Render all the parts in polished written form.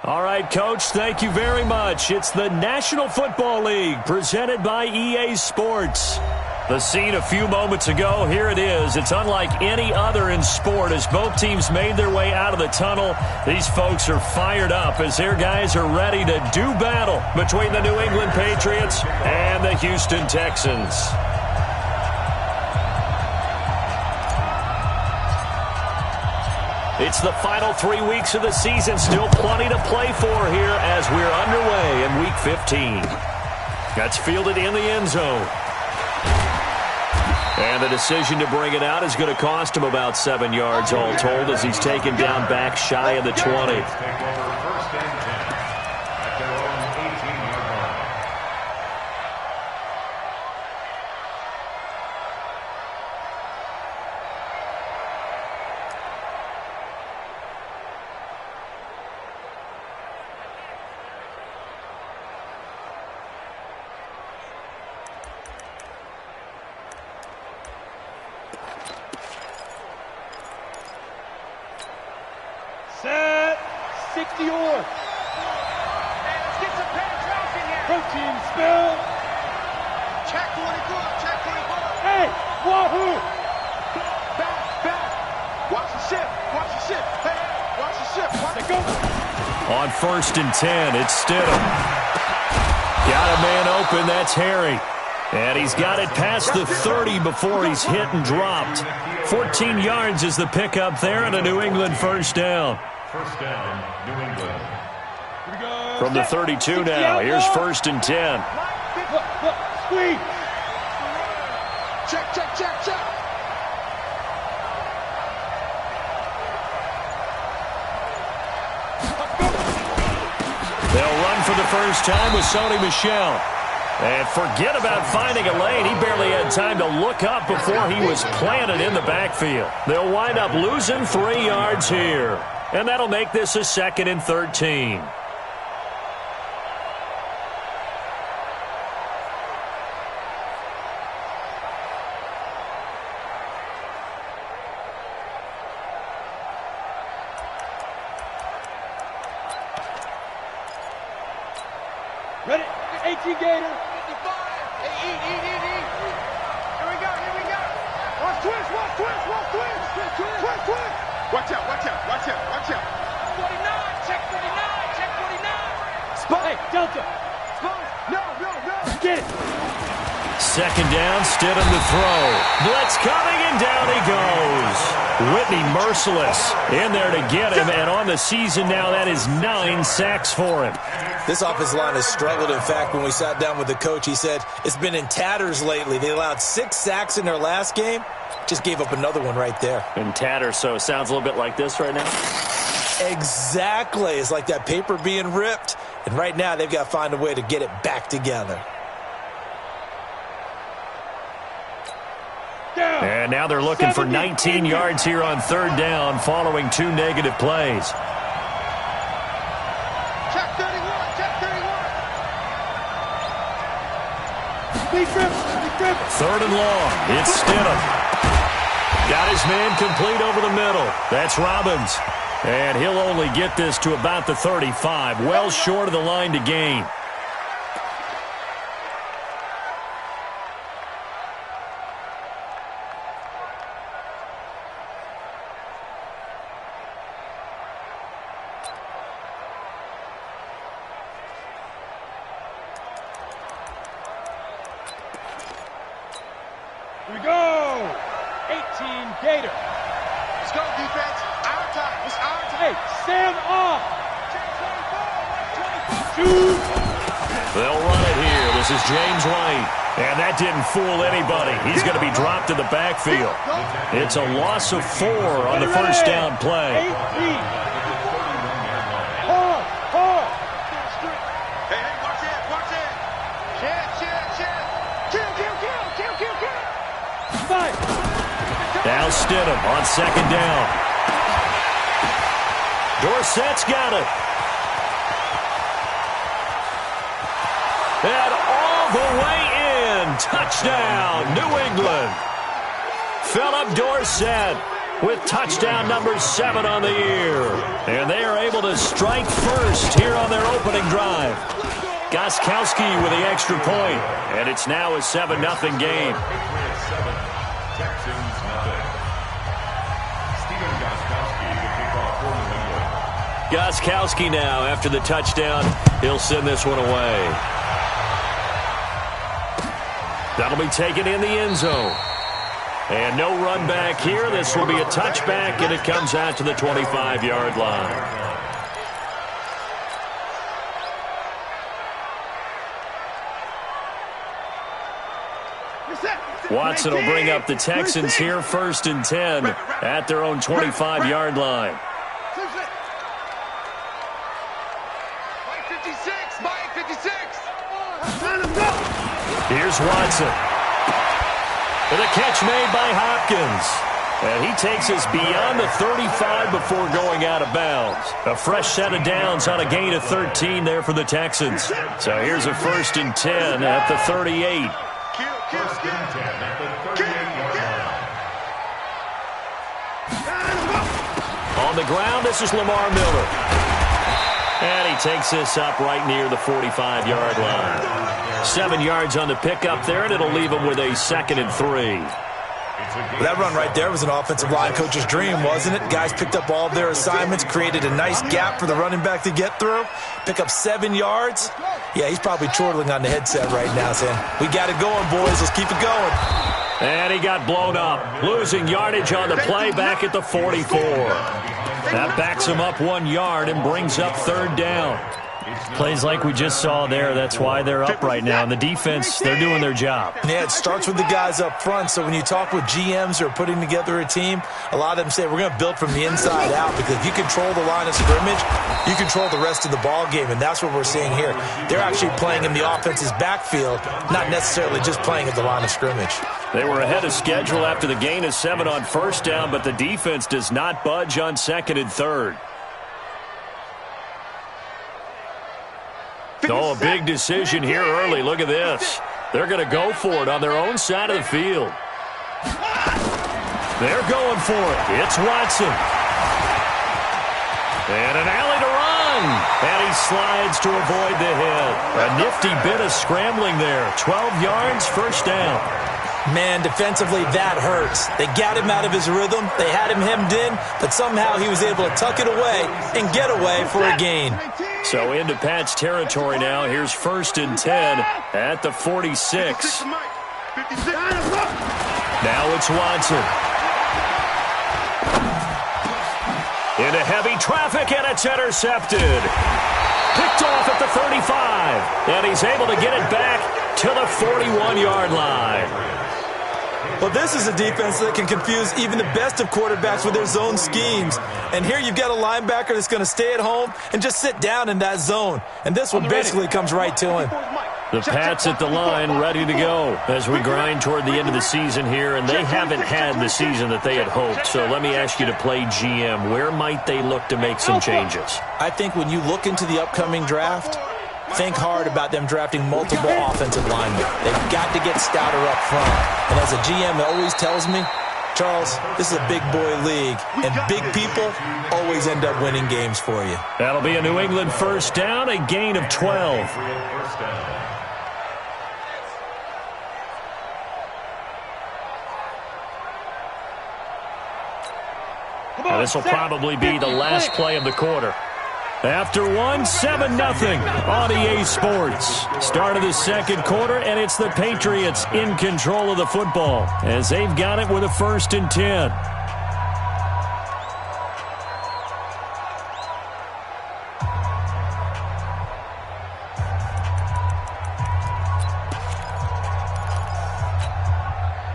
All right, Coach, thank you very much. It's the National Football League presented by EA Sports. The scene a few moments ago, here it is. It's unlike any other in sport as both teams made their way out of the tunnel. These folks are fired up as their guys are ready to do battle between the New England Patriots and the Houston Texans. It's the final 3 weeks of the season. Still plenty to play for here as we're underway in Week 15. That's fielded in the end zone. And the decision to bring it out is going to cost him about 7 yards all told as he's taken down back shy of the 20. Set. 60 yards. Let's get some penetration here. Protein spill. Check 24. Check 24. Hey, wahoo. Back. Watch the ship. Watch the ship. Hey, watch the ship. Let's go. On 1st and 10, it's Stidham. Got a man open. That's Harry. And he's got it past the 30 before he's hit and dropped. 14 yards is the pickup there and a New England first down. First down, New England. Here we go. From the 32 now, here's 1st and 10. Look, squeeze. Check. They'll run for the first time with Sony Michel. And forget about finding a lane. He barely had time to look up before he was planted in the backfield. They'll wind up losing 3 yards here. And that'll make this a 2nd and 13. Ready? 18 Gator. 55. Hey, eat. Here we go. Watch twist. Watch out. 49. Check 49. Spot. Hey, Delta. No. Get it. 2nd down, Stidham to throw. Blitz coming, and down he goes. Whitney merciless in there to get him, and on the season now, that is 9 sacks for him. This offensive line has struggled. In fact, when we sat down with the coach, he said it's been in tatters lately. They allowed 6 sacks in their last game. Just gave up another one right there. In tatters, so it sounds a little bit like this right now. Exactly. It's like that paper being ripped. And right now, they've got to find a way to get it back together. And now they're looking for 19 yards here on 3rd down following 2 negative plays. Check 31. 3rd and long. It's Stidham. Got his man complete over the middle. That's Robbins. And he'll only get this to about the 35. Well short of the line to gain. Here we go. 18 Gator. Let's go, defense. Our time. It's our time. Hey, stand off. Check 24. Shoot. They'll run it here. This is James White. And that didn't fool anybody. He's going to be dropped in the backfield. It's a loss of 4 on the first down play. 18. Hey, watch it. Kill. Fight. Now Stidham on 2nd down. Dorsett's got it. And all the way in. Touchdown, New England. Philip Dorsett. with touchdown number 7 on the year. And they are able to strike first here on their opening drive. Gostkowski with the extra point, and it's now a 7-0 game. Texans nothing. Stephen Gostkowski to kick off for New England. Gostkowski now after the touchdown. He'll send this one away. That'll be taken in the end zone. And no run back here. This will be a touchback, and it comes out to the 25-yard line. Watson will bring up the Texans here, 1st and 10 at their own 25-yard line. Mike 56. Here's Watson. With a catch made by Hopkins. And he takes us beyond the 35 before going out of bounds. A fresh set of downs on a gain of 13 there for the Texans. So here's a 1st and 10 at the 38. First and 10 at the 38-yard line. On the ground, this is Lamar Miller. And he takes this up right near the 45-yard line. 7 yards on the pickup there, and it'll leave him with a 2nd and 3. That run right there was an offensive line coach's dream, wasn't it? Guys picked up all of their assignments, created a nice gap for the running back to get through, pick up 7 yards. Yeah, he's probably chortling on the headset right now saying, we got it going, boys. Let's keep it going. And he got blown up, losing yardage on the play back at the 44. That backs him up 1 yard and brings up 3rd down. Plays like we just saw there. That's why they're up right now. And the defense, they're doing their job. Yeah, it starts with the guys up front. So when you talk with GMs who are putting together a team, a lot of them say we're going to build from the inside out, because if you control the line of scrimmage, you control the rest of the ball game, and that's what we're seeing here. They're actually playing in the offense's backfield, not necessarily just playing at the line of scrimmage. They were ahead of schedule after the gain of 7 on 1st down, but the defense does not budge on 2nd and 3rd. Oh, a big decision here early. Look at this. They're going to go for it on their own side of the field. They're going for it. It's Watson. And an alley to run. And he slides to avoid the hit. A nifty bit of scrambling there. 12 yards, 1st down. Man, defensively, that hurts. They got him out of his rhythm. They had him hemmed in, but somehow he was able to tuck it away and get away for a gain. So into Pat's territory now. Here's 1st and 10 at the 46. Now it's Watson. Into heavy traffic, and it's intercepted. Picked off at the 35. And he's able to get it back to the 41-yard line. Well, this is a defense that can confuse even the best of quarterbacks with their zone schemes. And here you've got a linebacker that's going to stay at home and just sit down in that zone. And this one basically comes right to him. The Pats at the line, ready to go as we grind toward the end of the season here. And they haven't had the season that they had hoped. So let me ask you to play GM. Where might they look to make some changes? I think when you look into the upcoming draft, think hard about them drafting multiple offensive linemen. They've got to get stouter up front. And as a GM, it always tells me, Charles, this is a big boy league, and big people always end up winning games for you. That'll be a New England 1st down, a gain of 12. Now this will probably be the last play of the quarter. After one, 7-0 on EA Sports. Start of the 2nd quarter, and it's the Patriots in control of the football as they've got it with a 1st and 10.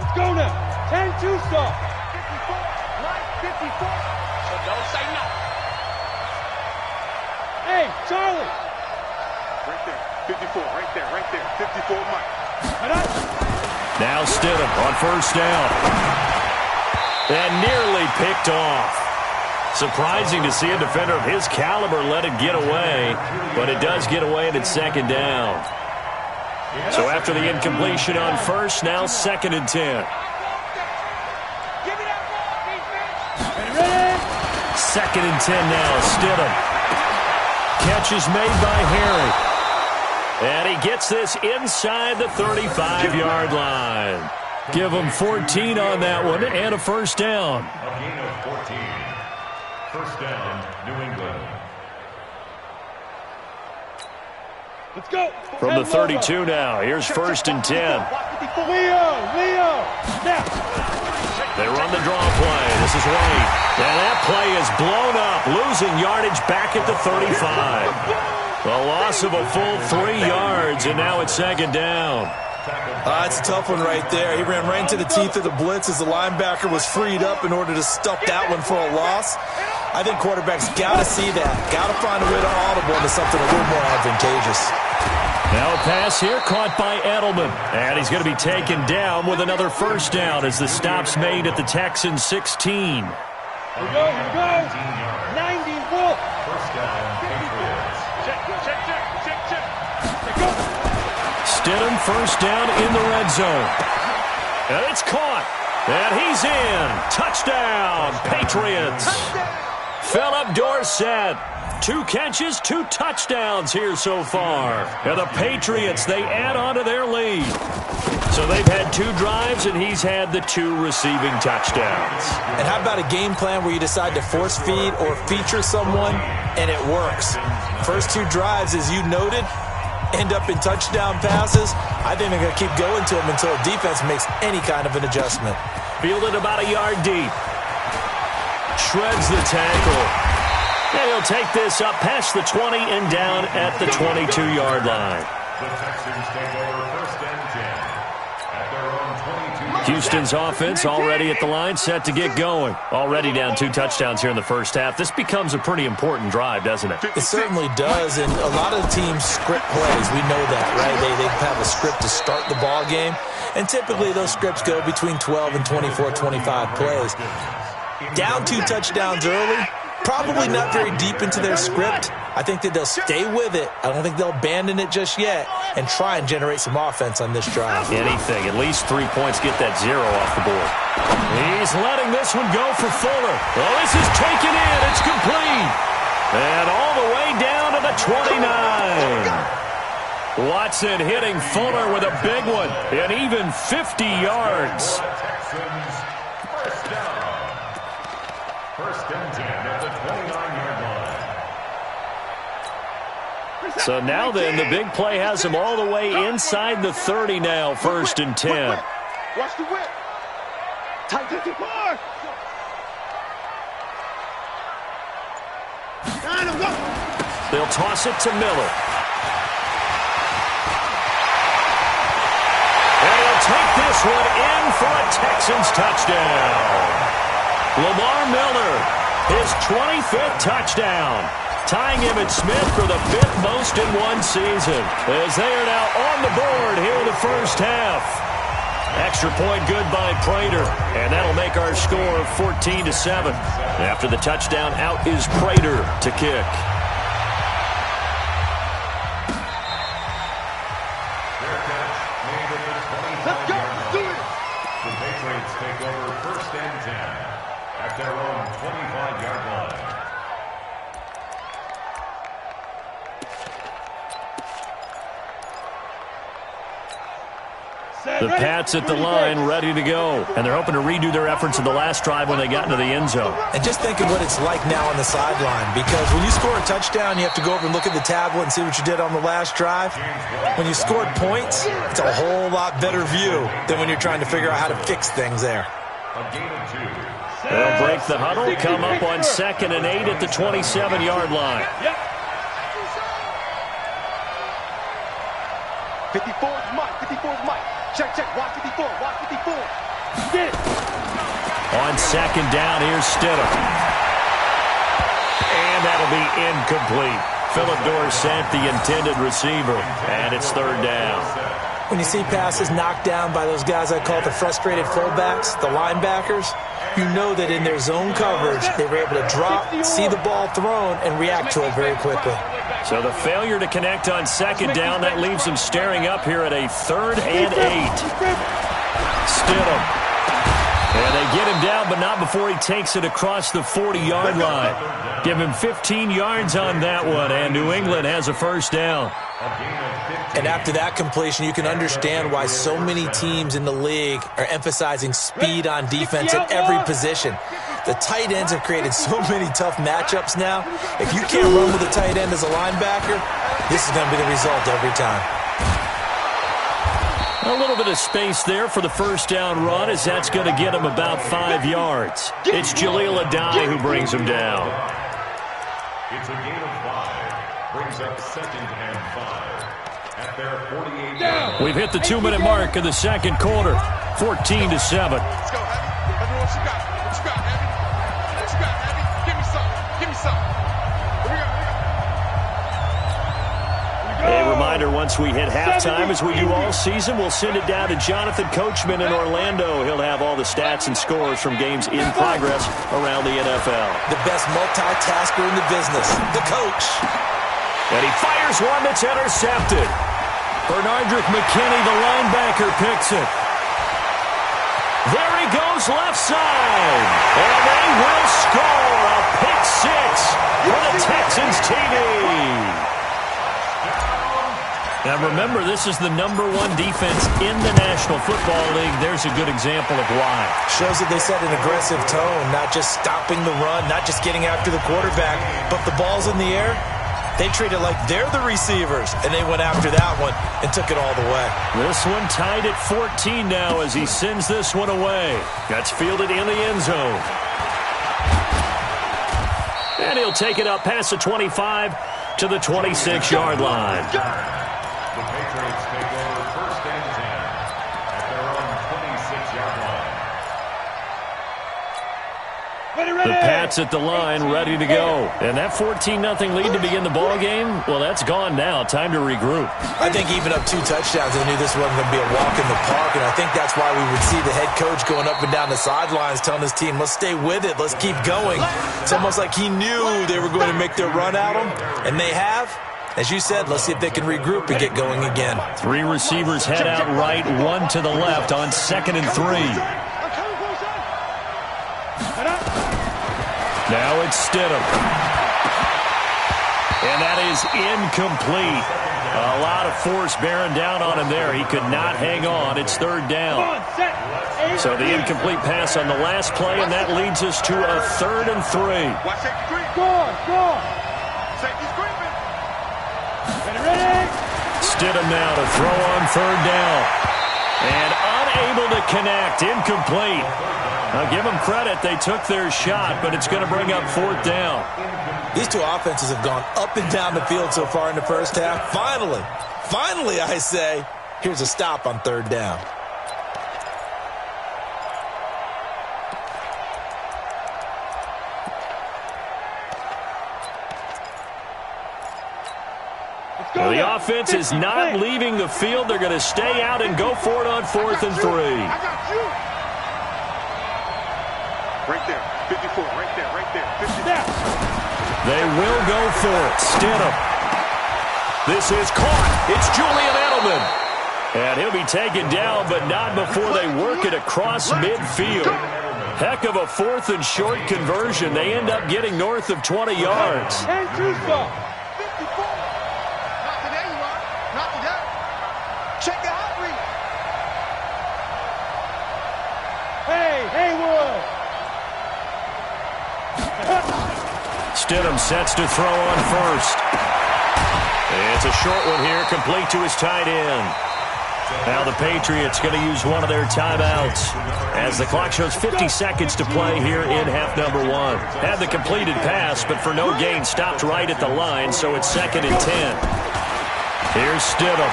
Let's go now. 10-2 start. 54. So don't say no. Hey, Charlie. Right there. 54. Right there. 54, Mike. Now Stidham on 1st down. And nearly picked off. Surprising to see a defender of his caliber let it get away, but it does get away and it's 2nd down. So after the incompletion on 1st, now 2nd and 10. 2nd and 10 now. Stidham. Catch is made by Harry. And he gets this inside the 35-yard line. Give him 14 on that one and a first down. A gain of 14. First down, New England. Let's go. From the 32 now. Here's 1st and 10. Leo. Snap. They run the draw play. This is White. And that play is blown up, losing yardage back at the 35. A loss of a full 3 yards, and now it's 2nd down. It's a tough one right there. He ran right into the teeth of the blitz as the linebacker was freed up in order to stuff that one for a loss. I think quarterbacks got to see that. Got to find a way to audible into something a little more advantageous. Now a pass here caught by Edelman. And he's going to be taken down with another first down as the stop's made at the Texans 16. Here we go. 90 Wolf. First down, Patriots. Check. Go. Stidham first down in the red zone. And it's caught. And he's in. Touchdown, Patriots. Philip Dorsett. 2 catches, 2 touchdowns here so far. And the Patriots, they add on to their lead. So they've had 2 drives, and he's had the 2 receiving touchdowns. And how about a game plan where you decide to force feed or feature someone, and it works? First 2 drives, as you noted, end up in touchdown passes. I think they're going to keep going to them until the defense makes any kind of an adjustment. Fielded about a yard deep. Shreds the tackle. And he'll take this up past the 20 and down at the 22-yard line. The Texans take over 1st and 10 at their own 22. Houston's offense already at the line, set to get going. Already down 2 touchdowns here in the first half. This becomes a pretty important drive, doesn't it? It certainly does, and a lot of the teams script plays. We know that, right? They have a script to start the ball game, and typically those scripts go between 12 and 24, 25 plays. Down 2 touchdowns early, probably not very deep into their script. I think that they'll stay with it. I don't think they'll abandon it just yet and try and generate some offense on this drive. Anything. At least 3 points, get that 0 off the board. He's letting this one go for Fuller. Well, this is taken in. It's complete. And all the way down to the 29. Watson hitting Fuller with a big one. And even 50 yards. Texans, first down. 1st and 10 at the 29-yard line. So now then, the big play has him all the way inside the 30 now, 1st and 10. Watch the whip. Tight to the bar. They'll toss it to Miller. And he'll take this one in for a Texans touchdown. Lamar Miller, his 25th touchdown, tying him at Smith for the 5th most in one season, as they are now on the board here in the first half. Extra point good by Prater, and that'll make our score 14-7. After the touchdown, out is Prater to kick. Their catch made at the 25-yard line. The Patriots take over 1st and 10 at their own 25-yard line. The Pats at the line, ready to go. And they're hoping to redo their efforts in the last drive when they got into the end zone. And just think of what it's like now on the sideline, because when you score a touchdown, you have to go over and look at the tablet and see what you did on the last drive. When you scored points, it's a whole lot better view than when you're trying to figure out how to fix things there. A gain of 2. They'll break the huddle, come up on 2nd and 8 at the 27-yard line. 54's Mike. Check. Watch 54. Get it. On 2nd down, here's Stidham. And that'll be incomplete. Philip Dorsett, the intended receiver. And it's 3rd down. When you see passes knocked down by those guys I call the frustrated fullbacks, the linebackers, you know that in their zone coverage, they were able to drop, see the ball thrown, and react to it very quickly. So the failure to connect on 2nd down, that leaves them staring up here at a 3rd and 8. Stidham. And they get him down, but not before he takes it across the 40-yard line. Give him 15 yards on that one, and New England has a first down. And after that completion, you can understand why so many teams in the league are emphasizing speed on defense at every position. The tight ends have created so many tough matchups now. If you can't run with a tight end as a linebacker, this is going to be the result every time. A little bit of space there for the first down run, as that's going to get him about 5 yards. It's Jaleel Adai who brings him down. It's a gain of 5. Brings up 2nd and 5. At their 48-yard line. We've hit the 2-minute mark of the second quarter. 14-7. Let's go, Heavy. Everyone, what you got? What you got, Heavy? What you got, Heavy? Give me some. Give me some. Here we go. A reminder, once we hit halftime, as we do all season, we'll send it down to Jonathan Coachman in Orlando. He'll have all the stats and scores from games in progress around the NFL. The best multitasker in the business, the coach. And he fires one that's intercepted. Bernardrick McKinney, the linebacker, picks it. There he goes left side. And they will score a pick six for the Texans TV. Now remember, this is the #1 defense in the National Football League. There's a good example of why. Shows that they set an aggressive tone, not just stopping the run, not just getting after the quarterback, but the ball's in the air. They treat it like they're the receivers, and they went after that one and took it all the way. This one tied at 14 now as he sends this one away. That's fielded in the end zone. And he'll take it up past the 25 to the 26-yard line. The Patriots take over 1st and 10 at their own 26-yard line. The Pats at the line, ready to go. And that 14-0 lead to begin the ball game, well, that's gone now. Time to regroup. I think even up 2 touchdowns, they knew this wasn't going to be a walk in the park, and I think that's why we would see the head coach going up and down the sidelines telling his team, let's stay with it, let's keep going. It's almost like he knew they were going to make their run at him, and they have. As you said, let's see if they can regroup and get going again. 3 receivers head out right, 1 to the left on 2nd and 3. Now it's Stidham. And that is incomplete. A lot of force bearing down on him there. He could not hang on. It's 3rd down. So the incomplete pass on the last play, and that leads us to a 3rd and 3. Watch safety screen. Score. Safety screaming. Ready. Stidham now to throw on 3rd down. And unable to connect. Incomplete. Now, give them credit. They took their shot, but it's going to bring up 4th down. These two offenses have gone up and down the field so far in the first half. Finally, I say, here's a stop on 3rd down. Well, the offense is not leaving the field. They're going to stay out and go for it on 4th and 3. I got you. Right there. 54. Right there. 50. They will go for it. Stidham. This is caught. It's Julian Edelman. And he'll be taken down, but not before they work it across midfield. Heck of a 4th and short conversion. They end up getting north of 20 yards. Check the hot read. Haywood. Stidham sets to throw on 1st. It's a short one here, complete to his tight end. Now the Patriots going to use one of their timeouts as the clock shows 50 seconds to play here in half number 1. Had the completed pass, but for no gain, stopped right at the line, so it's 2nd and 10. Here's Stidham.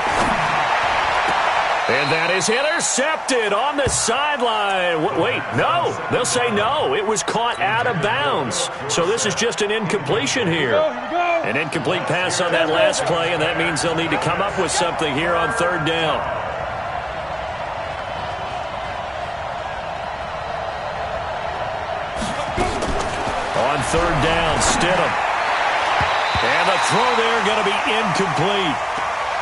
And that is intercepted on the sideline. Wait, no. They'll say no. It was caught out of bounds. So this is just an incompletion here. An incomplete pass on that last play, and that means they'll need to come up with something here on 3rd down. On 3rd down, Stidham. And the throw there going to be incomplete.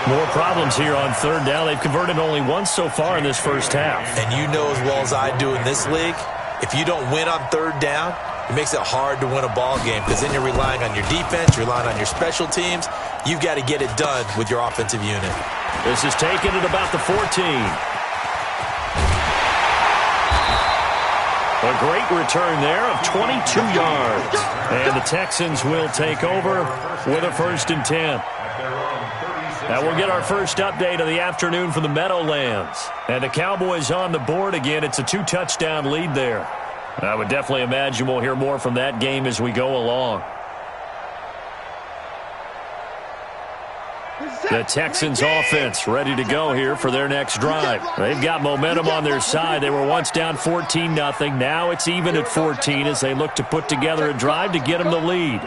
More problems here on third down. They've converted only once so far in this first half. And you know as well as I do in this league, if you don't win on third down, it makes it hard to win a ball game because then you're relying on your defense, you're relying on your special teams. You've got to get it done with your offensive unit. This is taken at about the 14. A great return there of 22 yards. And the Texans will take over with a 1st and 10. Now we'll get our first update of the afternoon from the Meadowlands. And the Cowboys on the board again. It's a 2-touchdown lead there. I would definitely imagine we'll hear more from that game as we go along. The Texans offense ready to go here for their next drive. They've got momentum on their side. They were once down 14-0. Now it's even at 14 as they look to put together a drive to get them the lead.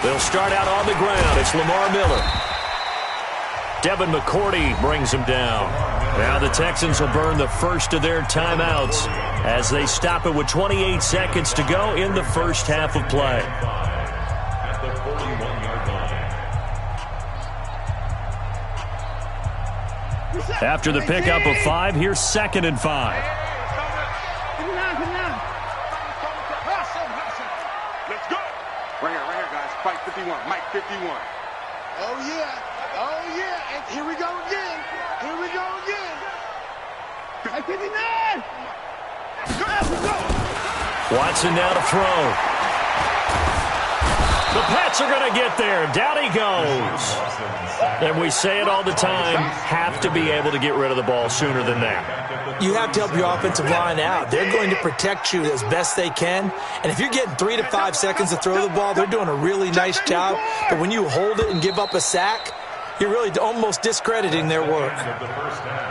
They'll start out on the ground. It's Lamar Miller. Devin McCourty brings him down. Now the Texans will burn the first of their timeouts as they stop it with 28 seconds to go in the first half of play. At the 41-yard line. After the pickup of 5, here's 2nd and 5. Let's go. Right here, guys. Fight 51. Mike 51. Oh, yeah. Oh, yeah. And here we go again. Here we go again. Mike 59. Watson now to throw. The Pats are going to get there. Down he goes. And we say it all the time, have to be able to get rid of the ball sooner than that. You have to help your offensive line out. They're going to protect you as best they can. And if you're getting 3 to 5 seconds to throw the ball, they're doing a really nice job. But when you hold it and give up a sack, you're really almost discrediting their work.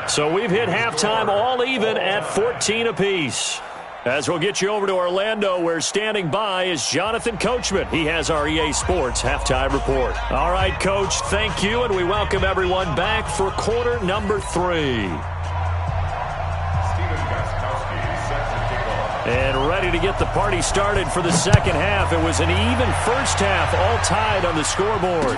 So we've hit halftime all even at 14 apiece. As we'll get you over to Orlando, where standing by is Jonathan Coachman. He has our EA Sports halftime report. All right, Coach, thank you, and we welcome everyone back for quarter number 3. And ready to get the party started for the second half. It was an even first half, all tied on the scoreboard.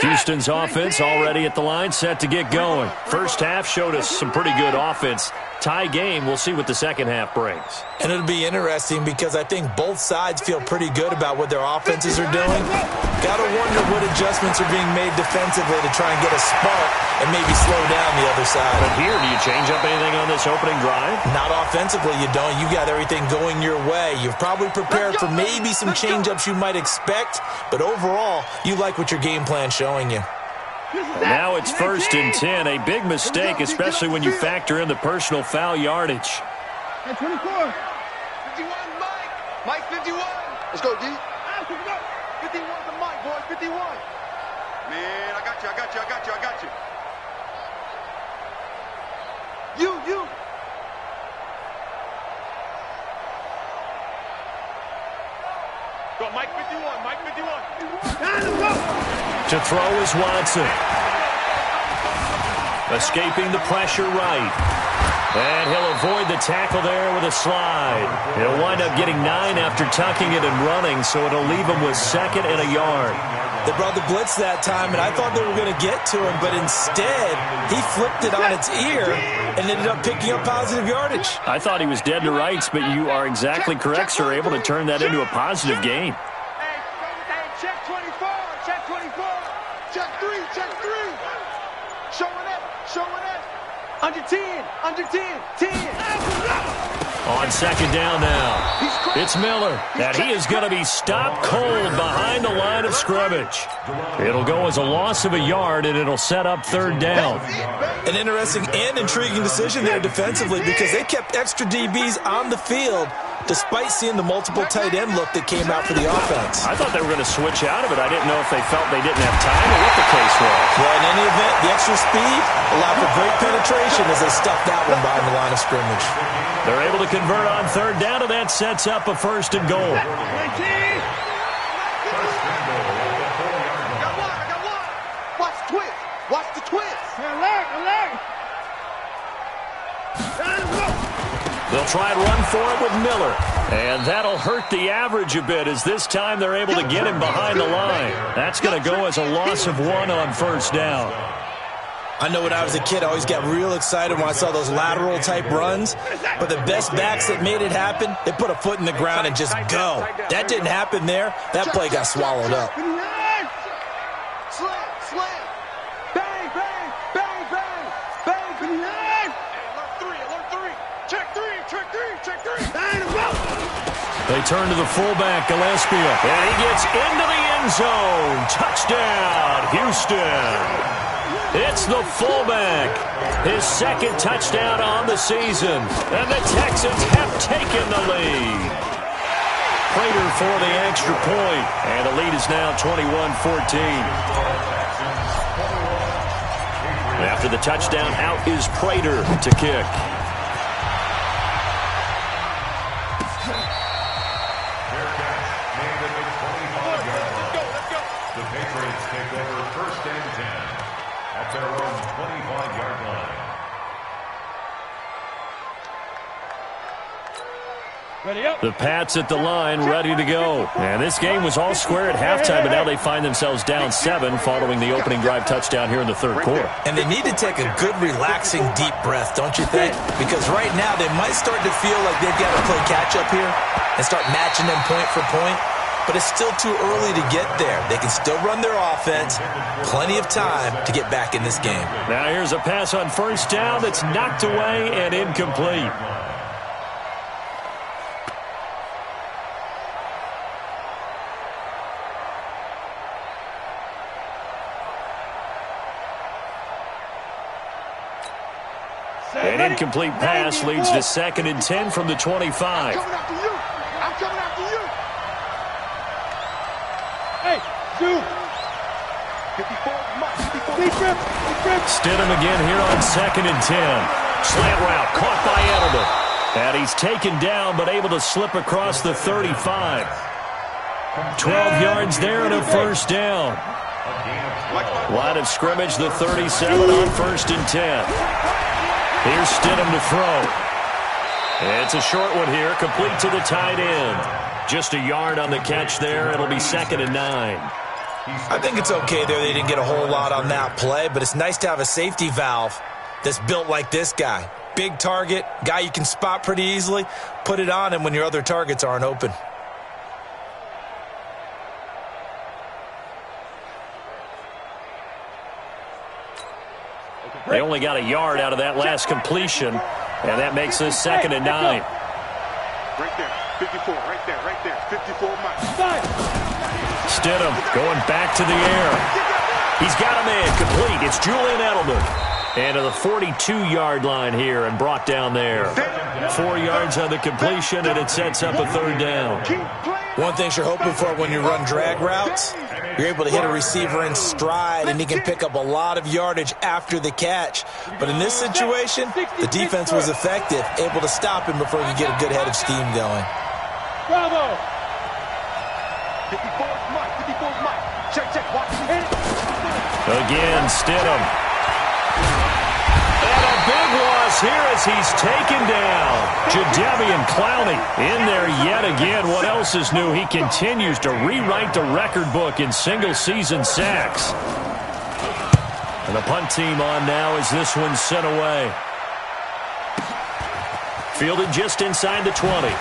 Houston's offense already at the line, set to get going. First half showed us some pretty good offense. Tie game, we'll see what the second half brings. And it'll be interesting because I think both sides feel pretty good about what their offenses are doing. Got to wonder what adjustments are being made defensively to try and get a spark and maybe slow down the other side. But here, do you change up anything on this opening drive? Not offensively, you don't. You got everything going your way. You've probably prepared for maybe some change-ups you might expect, but overall, you like what your game plan's showing you. Now it's 1st and 10. A big mistake, especially when you factor in the personal foul yardage. 24. 51, Mike. Mike 51. Let's go, D. 51 to Mike, boys. 51. Man, I got you. You. Go, Mike 51. Mike 51. To throw is Watson. Escaping the pressure right. And he'll avoid the tackle there with a slide. He'll wind up getting 9 after tucking it and running, so it'll leave him with 2nd and a yard. They brought the blitz that time, and I thought they were going to get to him, but instead, he flipped it on its ear and ended up picking up positive yardage. I thought he was dead to rights, but you are exactly correct, sir, able to turn that into a positive gain. Hey, check 24. Check 24. Check 3. Showing it. Under 10. 10. On 2nd down now. It's Miller, and he is going to be stopped cold behind the line of scrimmage. It'll go as a loss of a yard, and it'll set up 3rd down. An interesting and intriguing decision there defensively because they kept extra DBs on the field despite seeing the multiple tight end look that came out for the offense. I thought they were going to switch out of it. I didn't know if they felt they didn't have time or what the case was. Well, in any event, the extra speed allowed for great penetration as they stuffed that one behind the line of scrimmage. They're able to convert on third down, and that sets up a first and goal. Watch the twist. Watch the twist. They'll try and run for it with Miller. And that'll hurt the average a bit as this time they're able to get him behind the line. That's going to go as a loss of 1 on first down. I know when I was a kid, I always got real excited when I saw those lateral-type runs. But the best backs that made it happen, they put a foot in the ground and just go. That didn't happen there. That play got swallowed up. Slam. Bang, bang, bang, bang. Bang, bang. Alert 3. Check 3. They turn to the fullback, Gillespie, and he gets into the end zone. Touchdown, Houston. It's the fullback. His second touchdown on the season. And the Texans have taken the lead. Prater for the extra point. And the lead is now 21-14. After the touchdown, out is Prater to kick. The Patriots take over first and 10 at their own 25-yard line. The Pats at the line, ready to go. And this game was all square at halftime, but now they find themselves down 7 following the opening drive touchdown here in the third quarter. And they need to take a good, relaxing, deep breath, don't you think? Because right now they might start to feel like they've got to play catch-up here and start matching them point for point. But it's still too early to get there. They can still run their offense. Plenty of time to get back in this game. Now here's a pass on first down that's knocked away and incomplete. An incomplete pass leads to 2nd and 10 from the 25. I'm coming after you. Hey, dude. 54. Stidham again here on 2nd and 10. Slant route caught by Edelman. And he's taken down but able to slip across the 35. 12 yards there and a first down. Line of scrimmage, the 37 on 1st and 10. Here's Stidham to throw. It's a short one here, complete to the tight end. Just a yard on the catch there. It'll be 2nd and 9. I think it's okay there. They didn't get a whole lot on that play, but it's nice to have a safety valve that's built like this guy. Big target, guy you can spot pretty easily. Put it on him when your other targets aren't open. They only got a yard out of that last completion, and that makes this 2nd and 9. Right there, 54, right there, 54 miles. Stidham going back to the air. He's got a man complete. It's Julian Edelman. And to the 42-yard line here and brought down there. 4 yards on the completion, and it sets up a 3rd down. One thing you're hoping for when you run drag routes, you're able to hit a receiver in stride, and he can pick up a lot of yardage after the catch. But in this situation, the defense was effective, able to stop him before he could get a good head of steam going. Bravo! 54's Mike. Check. Watch it. Again, Stidham. And a big loss here as he's taken down. Jadeveon Clowney in there yet again. What else is new? He continues to rewrite the record book in single-season sacks. And the punt team on now as this one's sent away. Fielded just inside the 20.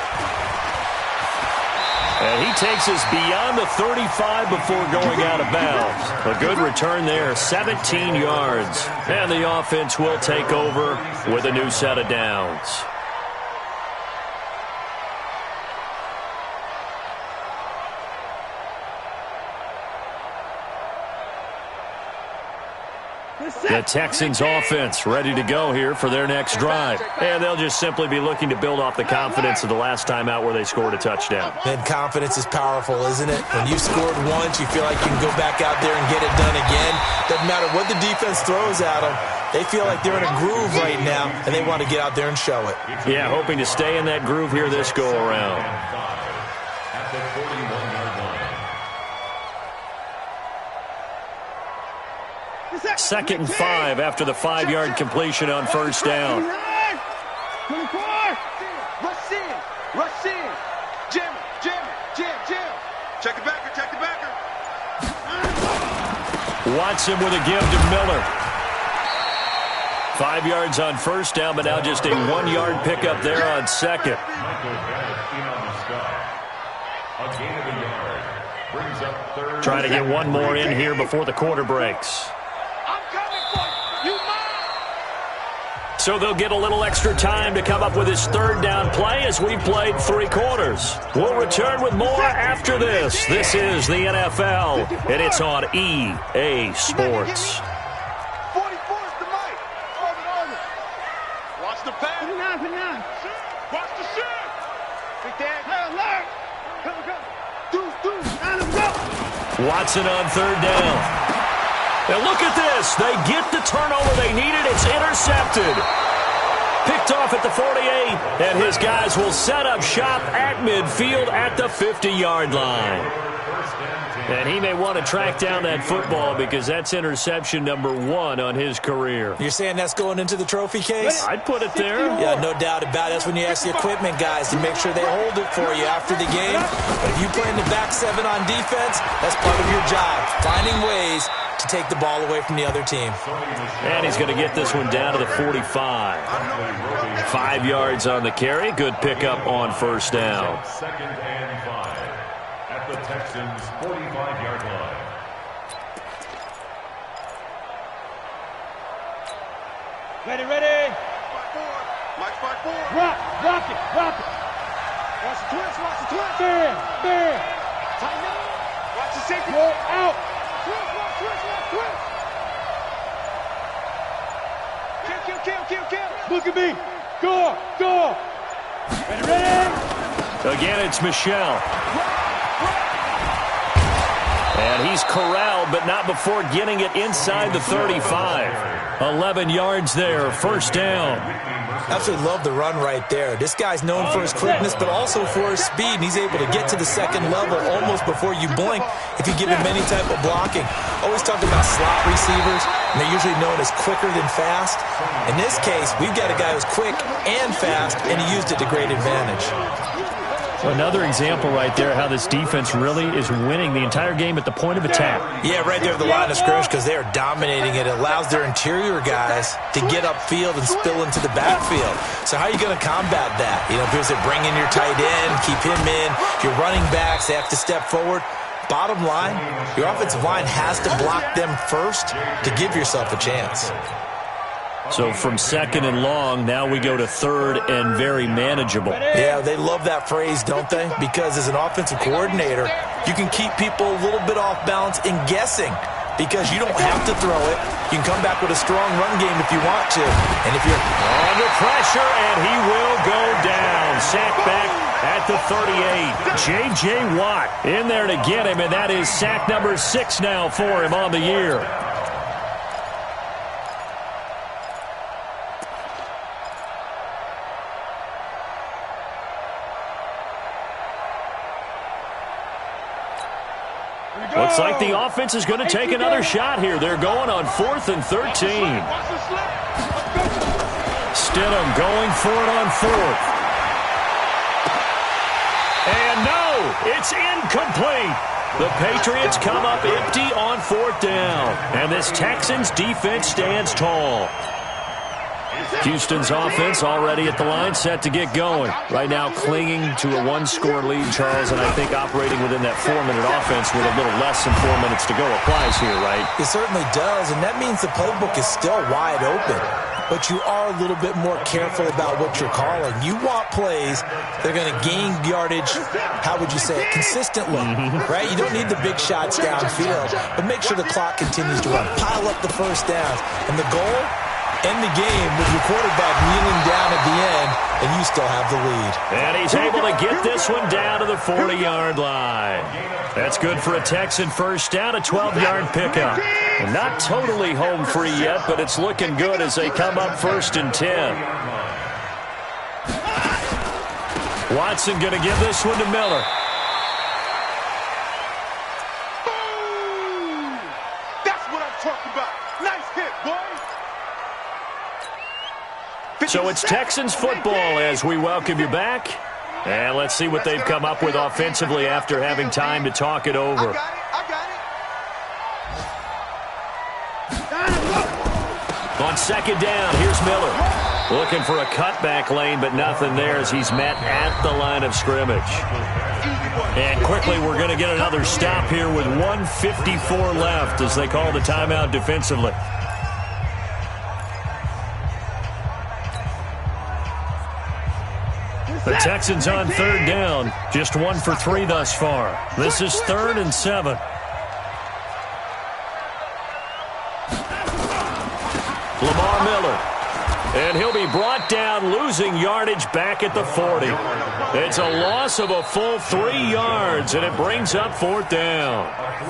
And he takes us beyond the 35 before going out of bounds. A good return there, 17 yards. And the offense will take over with a new set of downs. The Texans offense ready to go here for their next drive. And they'll just simply be looking to build off the confidence of the last time out where they scored a touchdown. And confidence is powerful, isn't it? When you've scored once, you feel like you can go back out there and get it done again. Doesn't matter what the defense throws at them. They feel like they're in a groove right now, and they want to get out there and show it. Yeah, hoping to stay in that groove here this go-around. At the 41-yard line. 2nd and 5 after the 5-yard completion on first down. 24. Rush in. Rush in. Jam. Check the backer. Watson with a give to Miller. 5 yards on first down, but now just a 1-yard pickup there on second. Michael Gallup in on the stop. A gain of a yard. Brings up third. Trying to get one more in here before the quarter breaks. I'm coming for you. You mine. So they'll get a little extra time to come up with his third down play as we've played 3 quarters. We'll return with more after this. This is the NFL, and it's on EA Sports. 44 is the mic. Watch the pass. 59. Watch the shit. Big Dad. Alert. Go. Go. Watson on third down. And look at this. They get the turnover they needed. It's intercepted. Picked off at the 48, and his guys will set up shop at midfield at the 50-yard line. And he may want to track down that football because that's interception number 1 on his career. You're saying that's going into the trophy case? I'd put it there. Yeah, no doubt about it. That's when you ask the equipment guys to make sure they hold it for you after the game. But if you play in the back 7 on defense, that's part of your job, finding ways to take the ball away from the other team. And he's going to get this one down to the 45. 5 yards on the carry. Good pickup on first down. 2nd and 5 at the Texans' 45-yard line. Ready. Mike 5-4. Rock it. Watch the twist. Bam. Tighten up. Watch the safety. Roll out. Twist. Kill. Look at me. Go. Ready. Again, it's Michel. And he's corralled, but not before getting it inside the 35. 11 yards there, first down. Absolutely love the run right there. This guy's known for his quickness, but also for his speed, and he's able to get to the second level almost before you blink if you give him any type of blocking. Always talk about slot receivers, and they're usually known as quicker than fast. In this case, we've got a guy who's quick and fast, and he used it to great advantage. Another example right there how this defense really is winning the entire game at the point of attack. Yeah, right there at the line of scrimmage because they are dominating it. It allows their interior guys to get upfield and spill into the backfield. So how are you going to combat that? You know, because they bring in your tight end, keep him in. Your running backs, they have to step forward. Bottom line, your offensive line has to block them first to give yourself a chance. So from 2nd and long, now we go to 3rd and very manageable. Yeah, they love that phrase, don't they? Because as an offensive coordinator, you can keep people a little bit off balance and guessing because you don't have to throw it. You can come back with a strong run game if you want to. And if you're under pressure, and he will go down. Sack back at the 38. J.J. Watt in there to get him, and that is sack number 6 now for him on the year. Looks like the offense is going to take another shot here. They're going on 4th and 13. Stidham going for it on 4th. And no, it's incomplete. The Patriots come up empty on 4th down. And this Texans defense stands tall. Houston's offense already at the line, set to get going. Right now clinging to a 1-score lead, Charles, and I think operating within that 4-minute offense with a little less than 4 minutes to go applies here, right? It certainly does, and that means the playbook is still wide open. but you are a little bit more careful about what you're calling. You want plays that are going to gain yardage, how would you say it, consistently, right? You don't need the big shots downfield, but make sure the clock continues to run. Pile up the first downs. And the goal, end the game with your quarterback kneeling down at the end, and you still have the lead. And he's able to get this one down to the 40-yard line. That's good for a Texan first down, a 12-yard pickup. And not totally home free yet, but it's looking good as they come up 1st and 10. Watson going to give this one to Miller. Boom! That's what I'm talking about. Nice hit, boy. So it's Texans football as we welcome you back. And let's see what they've come up with offensively after having time to talk it over. I got it. On 2nd down, here's Miller. Looking for a cutback lane, but nothing there as he's met at the line of scrimmage. And quickly, we're going to get another stop here with 1:54 left as they call the timeout defensively. The Texans on 3rd down, just 1 for 3 thus far. This is 3rd and 7. Lamar Miller. And he'll be brought down, losing yardage back at the 40. It's a loss of a full 3 yards, and it brings up 4th down.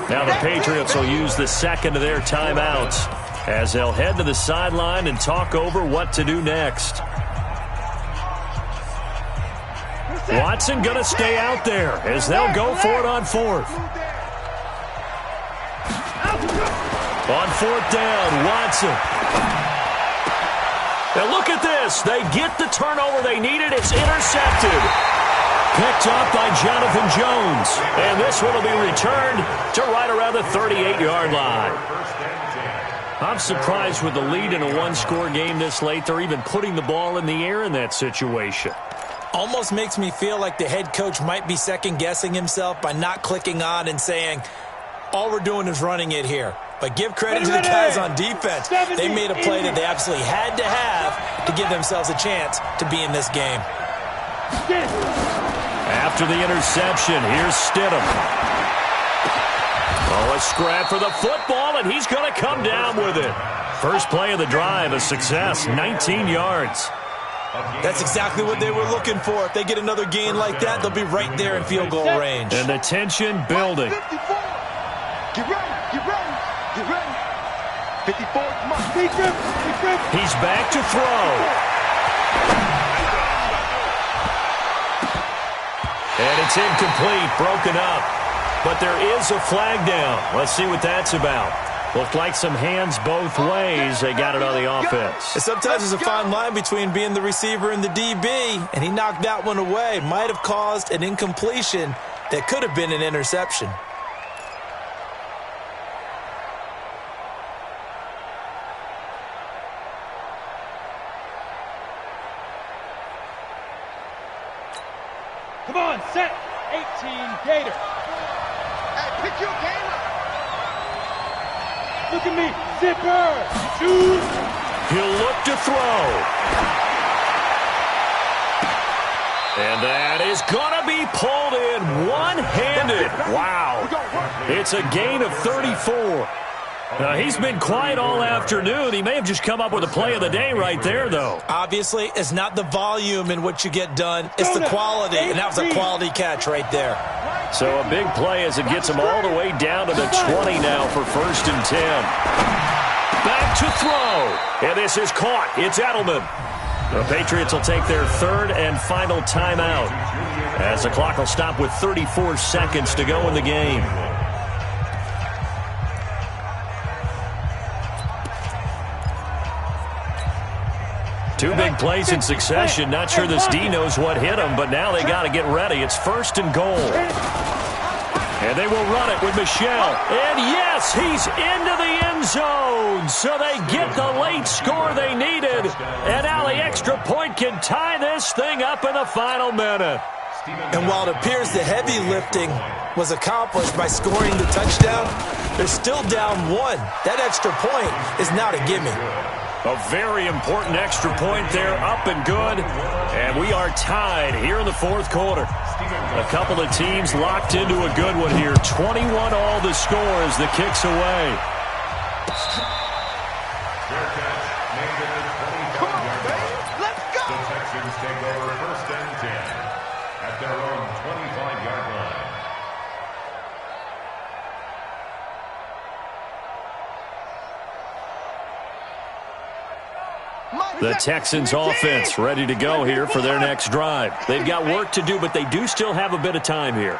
Now the Patriots will use the second of their timeouts as they'll head to the sideline and talk over what to do next. Watson going to stay out there as they'll go for it on 4th. On 4th down, Watson. And look at this. They get the turnover they needed. It's intercepted. Picked up by Jonathan Jones. And this one will be returned to right around the 38-yard line. I'm surprised with the lead in a one-score game this late. They're even putting the ball in the air in that situation. Almost makes me feel like the head coach might be second-guessing himself by not clicking on and saying, all we're doing is running it here. But give credit to the guys on defense. They made a play that they absolutely had to have to give themselves a chance to be in this game. After the interception, here's Stidham. Oh, a scrap for the football, and he's going to come down with it. First play of the drive, a success, 19 yards. That's exactly what they were looking for. If they get another gain like that, they'll be right there in field goal range. And the tension building. Get ready, get ready, get ready. 54, come on. He's back to throw. And it's incomplete, broken up. But there is a flag down. Let's see what that's about. Looked like some hands both ways. They got it on the offense. And sometimes there's a fine line between being the receiver and the DB, and he knocked that one away. Might have caused an incompletion that could have been an interception. Come on, set. 18, Gator. Hey, pick your game up. Look at me, zipper. Shoot. He'll look to throw. And that is going to be pulled in one-handed. Wow. It's a gain of 34. Now, he's been quiet all afternoon. He may have just come up with a play of the day right there, though. Obviously, it's not the volume in what you get done. It's the quality, and that was a quality catch right there. So a big play as it gets him all the way down to the 20 now for 1st and 10. Back to throw. And this is caught. It's Edelman. The Patriots will take their 3rd and final timeout as the clock will stop with 34 seconds to go in the game. Two big plays in succession. Not sure this D knows what hit him, but now they got to get ready. It's 1st and goal. And they will run it with Michel. And yes, he's into the end zone. So they get the late score they needed. And now the extra point can tie this thing up in the final minute. And while it appears the heavy lifting was accomplished by scoring the touchdown, they're still down 1. That extra point is not a gimme. A very important extra point there, up and good. And we are tied here in the fourth quarter. A couple of teams locked into a good one here. 21 all the score as the kick's away. Fair catch made at the 25-yard line. Let's go! The Texans take over first and 10 at their own 25-yard line. The Texans offense ready to go here for their next drive. They've got work to do, but they do still have a bit of time here.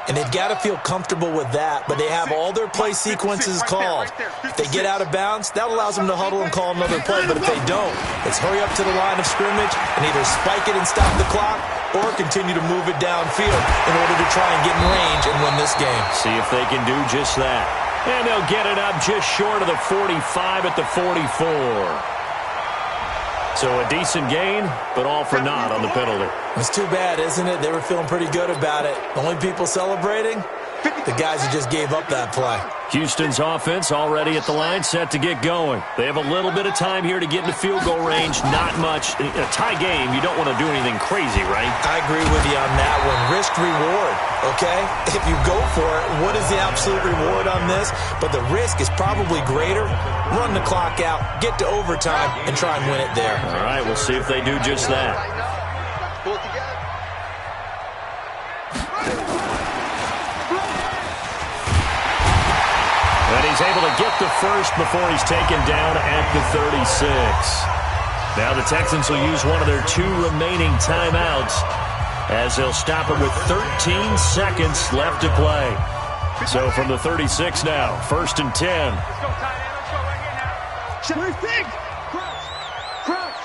And they've got to feel comfortable with that, but they have all their play sequences called. If they get out of bounds, that allows them to huddle and call another play, but if they don't, it's hurry up to the line of scrimmage and either spike it and stop the clock or continue to move it downfield in order to try and get in range and win this game. See if they can do just that. And they'll get it up just short of the 45 at the 44. So a decent gain, but all for naught on the penalty. It's too bad, isn't it? They were feeling pretty good about it. The only people celebrating, the guys who just gave up that play. Houston's offense already at the line, set to get going. They have a little bit of time here to get into field goal range. Not much. A tie game, you don't want to do anything crazy, right? I agree with you on that one. Risk reward, okay? If you go for it, what is the absolute reward on this? But the risk is probably greater. Run the clock out, get to overtime, and try and win it there. All right, we'll see if they do just that. Pull it together. And he's able to get the first before he's taken down at the 36. Now the Texans will use one of their 2 remaining timeouts as they'll stop it with 13 seconds left to play. So from the 36 now, 1st and 10. Let's go, tight end. Let's go right here now. Shimmy stick! Crouch! Crouch!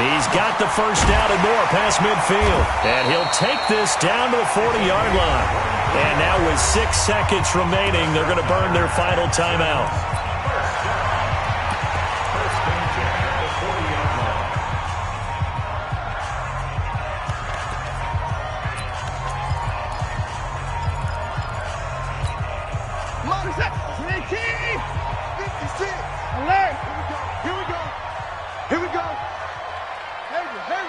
He's got the first down and more past midfield. And he'll take this down to the 40-yard line. And now with 6 seconds remaining, they're going to burn their final timeout. First and 10 at the 40-yard line. Come on, set! 18! 56! Alert! Here we go! Here we go! Hey!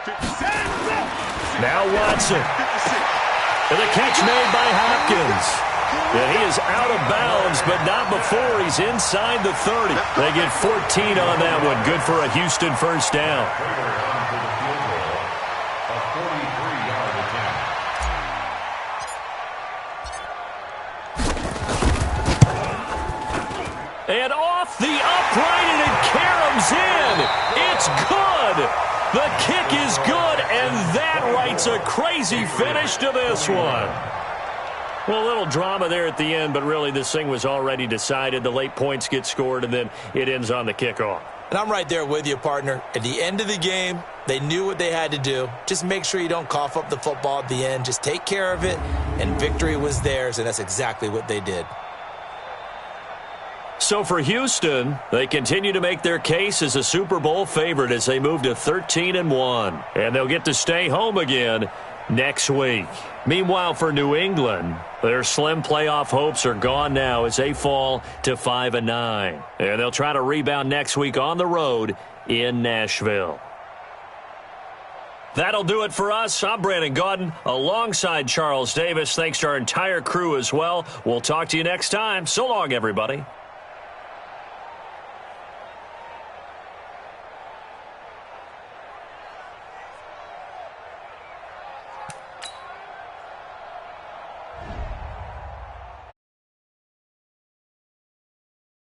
57! Now Watson. And the catch made by Hopkins. And he is out of bounds, but not before he's inside the 30. They get 14 on that one. Good for a Houston first down. Prater on for the field goal. A 43-yard attempt. And off the upright, and it caroms in. It's good. The kick is good, and that writes a crazy finish to this one. Well, a little drama there at the end, but really this thing was already decided. The late points get scored, and then it ends on the kickoff. And I'm right there with you, partner. At the end of the game, they knew what they had to do. Just make sure you don't cough up the football at the end. Just take care of it, and victory was theirs, and that's exactly what they did. So for Houston, they continue to make their case as a Super Bowl favorite as they move to 13-1. And they'll get to stay home again next week. Meanwhile, for New England, their slim playoff hopes are gone now as they fall to 5-9. And they'll try to rebound next week on the road in Nashville. That'll do it for us. I'm Brandon Gaudin alongside Charles Davis. Thanks to our entire crew as well. We'll talk to you next time. So long, everybody.